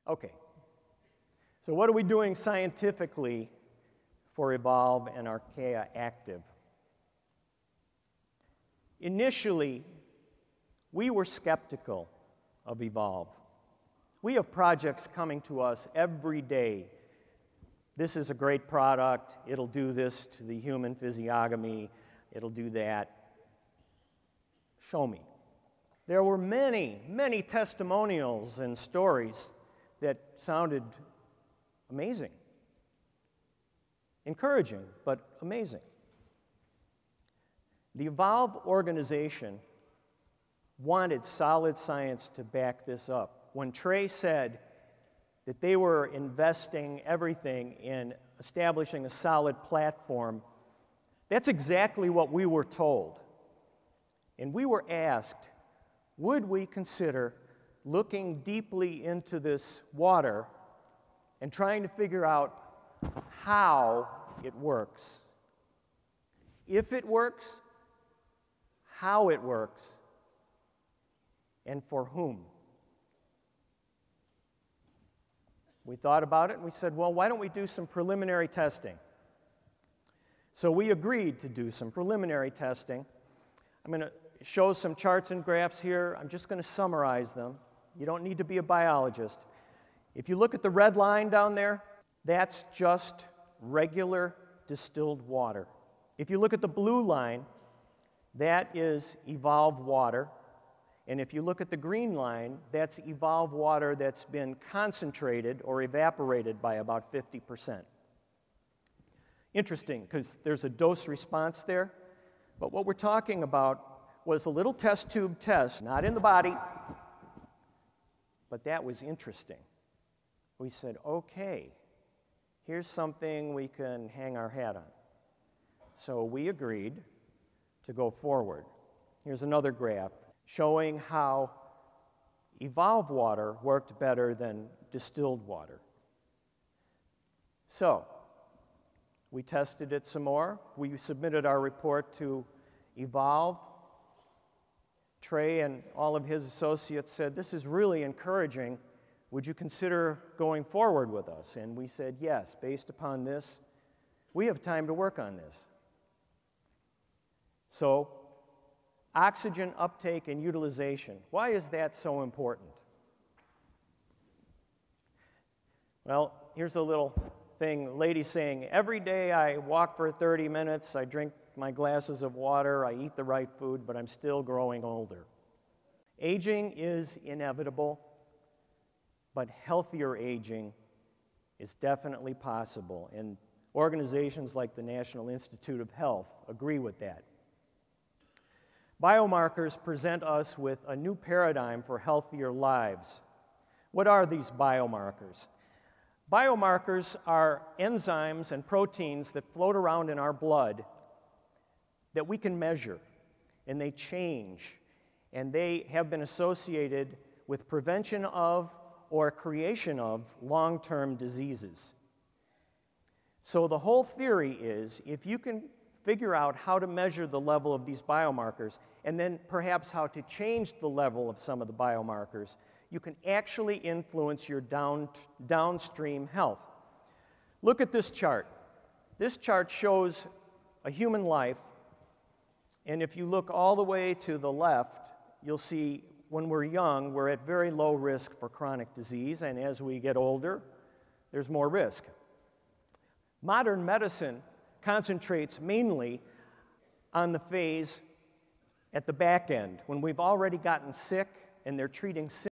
Okay, so what are we doing scientifically for Evolv and Archaea Active? Initially, we were skeptical of Evolv. We have projects coming to us every day. This is a great product. It'll do this to the human physiognomy. It'll do that. Show me. There were many, many testimonials and stories that sounded amazing. Encouraging, but amazing. The Evolv organization wanted solid science to back this up. When Trey said that they were investing everything in establishing a solid platform, that's exactly what we were told. And we were asked, would we consider looking deeply into this water and trying to figure out how it works? If it works, how it works, and for whom? We thought about it and we said, well, why don't we do some preliminary testing? So we agreed to do some preliminary testing. I'm going to show some charts and graphs here. I'm just going to summarize them. You don't need to be a biologist. If you look at the red line down there, that's just regular distilled water. If you look at the blue line, that is Evolv water. And if you look at the green line, that's Evolv water that's been concentrated or evaporated by about 50%. Interesting, because there's a dose response there. But what we're talking about was a little test tube test, not in the body, but that was interesting. We said, okay, here's something we can hang our hat on. So we agreed to go forward. Here's another graph showing how Evolv water worked better than distilled water. So we tested it some more. We submitted our report to Evolv. Trey and all of his associates said, this is really encouraging. Would you consider going forward with us? And we said, yes, based upon this, we have time to work on this. So, oxygen uptake and utilization. Why is that so important? Well, here's a little thing, lady saying, every day I walk for 30 minutes, I drink my glasses of water, I eat the right food, but I'm still growing older. Aging is inevitable, but healthier aging is definitely possible, and organizations like the National Institute of Health agree with that. Biomarkers present us with a new paradigm for healthier lives. What are these biomarkers? Biomarkers are enzymes and proteins that float around in our blood that we can measure, and they change, and they have been associated with prevention of or creation of long-term diseases. So the whole theory is, if you can figure out how to measure the level of these biomarkers, and then perhaps how to change the level of some of the biomarkers, you can actually influence your downstream health. Look at this chart. This chart shows a human life, and if you look all the way to the left, you'll see when we're young, we're at very low risk for chronic disease, and as we get older, there's more risk. Modern medicine concentrates mainly on the phase at the back end, when we've already gotten sick and they're treating